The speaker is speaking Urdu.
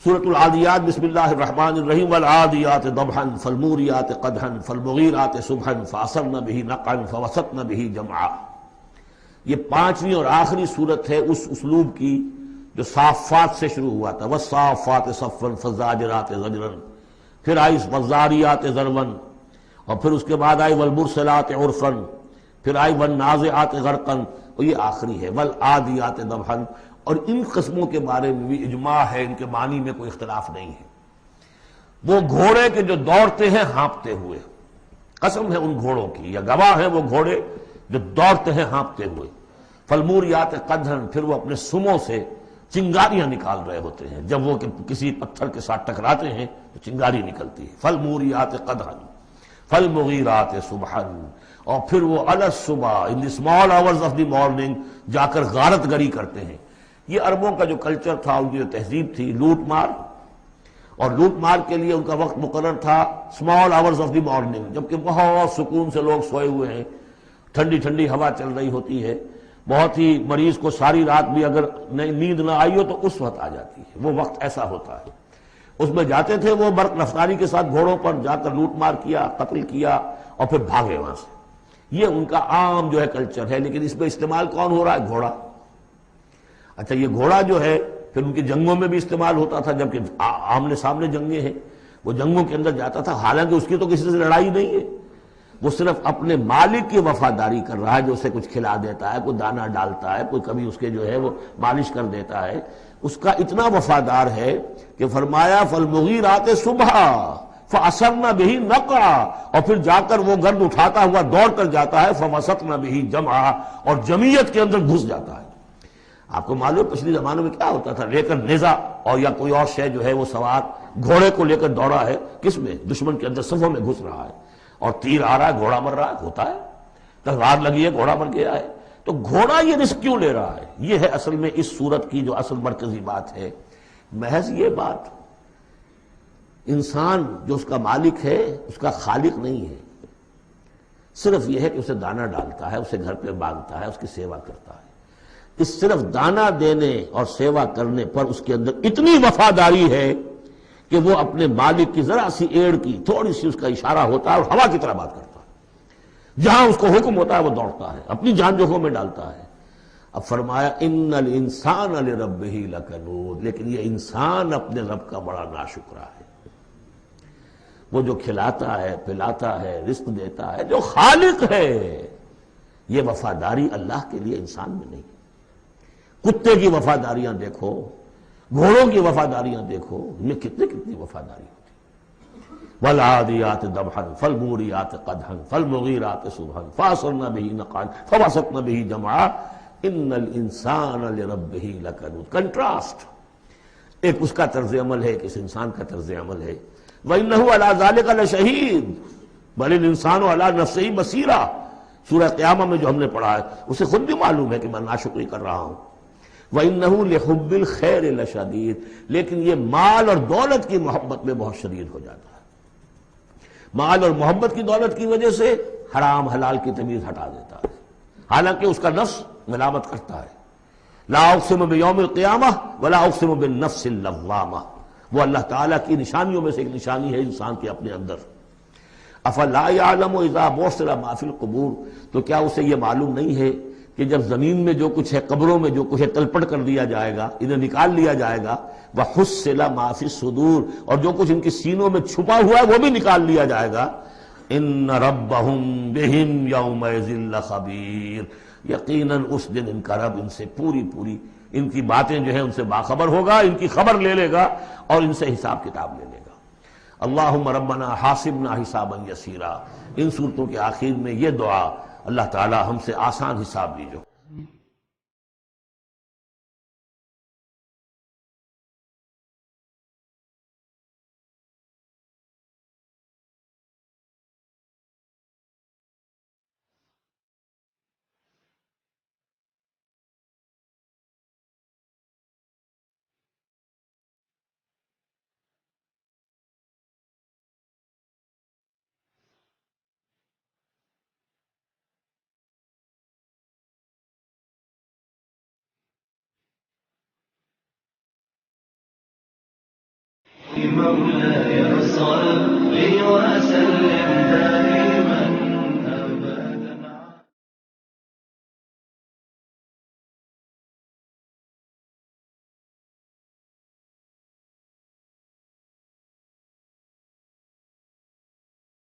سورۃ العادیات بسم اللہ الرحمن الرحیم والعادیات ضبحا فالموریات قدحا فالمغیرات صبحا فاثرن به نقعا فوسطن به جمعا۔ یہ پانچویں اور آخری صورت ہے اس اسلوب کی جو صافات سے شروع ہوا تھا، والصافات صفا فالزاجرات زجرا، پھر آئی والذاریات ذروا، اور پھر اس کے بعد آئی والمرسلات عرفا، پھر آئی والنازعات غرقا، اور یہ آخری ہے والعادیات ضبحا۔ اور ان قسموں کے بارے میں بھی اجماع ہے، ان کے معنی میں کوئی اختلاف نہیں ہے۔ وہ گھوڑے کے جو دوڑتے ہیں ہانپتے ہوئے، قسم ہے ان گھوڑوں کی، یا گواہ ہیں وہ گھوڑے جو دوڑتے ہیں ہانپتے ہوئے۔ فالموریات قدحا، پھر وہ اپنے سموں سے چنگاریاں نکال رہے ہوتے ہیں، جب وہ کسی پتھر کے ساتھ ٹکراتے ہیں تو چنگاری نکلتی ہے۔ فالموریات قدحا فالمغیرات صبحا، اور پھر وہ الصبح in the small hours of the morning جا کر غارت گری کرتے ہیں۔ یہ عربوں کا جو کلچر تھا، ان کی جو تہذیب تھی، لوٹ مار، اور لوٹ مار کے لیے ان کا وقت مقرر تھا small hours of the morning, جبکہ بہت سکون سے لوگ سوئے ہوئے ہیں، ٹھنڈی ٹھنڈی ہوا چل رہی ہوتی ہے، بہت ہی مریض کو ساری رات بھی اگر نیند نہ آئی ہو تو اس وقت آ جاتی ہے، وہ وقت ایسا ہوتا ہے۔ اس میں جاتے تھے وہ برق رفتاری کے ساتھ گھوڑوں پر جا کر لوٹ مار کیا، قتل کیا، اور پھر بھاگے وہاں سے۔ یہ ان کا عام جو ہے کلچر ہے، لیکن اس میں استعمال کون ہو رہا ہے؟ گھوڑا۔ اچھا، یہ گھوڑا جو ہے پھر ان کی جنگوں میں بھی استعمال ہوتا تھا، جبکہ آمنے سامنے جنگیں ہیں، وہ جنگوں کے اندر جاتا تھا، حالانکہ اس کی تو کسی سے لڑائی نہیں ہے، وہ صرف اپنے مالک کی وفاداری کر رہا ہے، جو اسے کچھ کھلا دیتا ہے، کوئی دانہ ڈالتا ہے، کوئی کبھی اس کے جو ہے وہ مالش کر دیتا ہے، اس کا اتنا وفادار ہے کہ فرمایا فالمغیرات صبحا فاثرن به نقعا، اور پھر جا کر وہ گرد اٹھاتا ہوا دوڑ کر جاتا ہے، فوسطن به جمعا، اور جمعیت کے اندر گھس جاتا ہے۔ آپ کو معلوم پچھلی زمانوں میں کیا ہوتا تھا، لے کر نیزہ اور یا کوئی اور شے جو ہے وہ سوار گھوڑے کو لے کر دوڑا ہے، کس میں؟ دشمن کے اندر صفوں میں گھس رہا ہے، اور تیر آ رہا ہے، گھوڑا مر رہا ہے، ہوتا ہے، تلوار لگی ہے، گھوڑا مر گیا ہے، تو گھوڑا یہ رسک کیوں لے رہا ہے؟ یہ ہے اصل میں اس صورت کی جو اصل مرکزی بات ہے، محض یہ بات، انسان جو اس کا مالک ہے اس کا خالق نہیں ہے، صرف یہ ہے کہ اسے دانہ ڈالتا ہے، اسے گھر پہ باندھتا ہے، اس کی سیوا کرتا ہے۔ اس صرف دانہ دینے اور سیوا کرنے پر اس کے اندر اتنی وفاداری ہے کہ وہ اپنے مالک کی ذرا سی ایڑ کی تھوڑی سی اس کا اشارہ ہوتا ہے اور ہوا کی طرح بات کرتا ہے، جہاں اس کو حکم ہوتا ہے وہ دوڑتا ہے، اپنی جان جوخوں میں ڈالتا ہے۔ اب فرمایا ان الانسان لربہ لکنود، لیکن یہ انسان اپنے رب کا بڑا ناشکرا ہے۔ وہ جو کھلاتا ہے، پلاتا ہے، رزق دیتا ہے، جو خالق ہے، یہ وفاداری اللہ کے لیے انسان میں نہیں۔ کتے کی وفاداریاں دیکھو، گھوڑوں کی وفاداریاں دیکھو، ان میں کتنی وفاداری ہوتی ہے۔ والعادیات ضبحا فالموریات قدحا فالمغیرات صبحا فاثرن به نقعا فوسطن به جمعا ان الانسان لربہ لکنود۔ کنٹراسٹ، ایک اس کا طرز عمل ہے، ایک اس انسان کا طرز عمل ہے۔ وَإِنَّهُ عَلَىٰ ذَلِكَ لَشَهِيدٌ بَلِ الْإِنسَانُ عَلَىٰ نَفْسِهِ بَصِيرًا، سورہ قیامہ میں جو ہم نے پڑھا ہے اسے خود بھی معلوم ہے کہ میں ناشکری کر رہا ہوں۔ وَإِنَّهُ لِحُبِّ الْخَيْرِ لَشَدِيدٌ، لیکن یہ مال اور دولت کی محبت میں بہت شدید ہو جاتا ہے، مال اور محبت کی دولت کی وجہ سے حرام حلال کی تمیز ہٹا دیتا ہے، حالانکہ اس کا نفس ملامت کرتا ہے۔ لا اقسم بیوم القیامہ ولا اقسم بالنفس اللوامہ، وہ اللہ تعالیٰ کی نشانیوں میں سے ایک نشانی ہے انسان کے اپنے اندر۔ افلا یعلم اذا بعثر ما فی القبور، تو کیا اسے یہ معلوم نہیں ہے کہ جب زمین میں جو کچھ ہے، قبروں میں جو کچھ ہے، تلپٹ کر دیا جائے گا، انہیں نکال لیا جائے گا، وحصل ما فی الصدور، اور جو کچھ ان کی سینوں میں چھپا ہوا ہے وہ بھی نکال لیا جائے گا۔ ان ربہم بہم یومئذ لخبیر، یقیناً اس دن ان کا رب ان سے پوری ان کی باتیں جو ہیں ان سے باخبر ہوگا، ان کی خبر لے لے گا اور ان سے حساب کتاب لے لے گا۔ اللہم ربنا حاسبنا حسابا یسیرا، ان صورتوں کے آخر میں یہ دعا، اللہ تعالی ہم سے آسان حساب لیجو۔ مولاي صل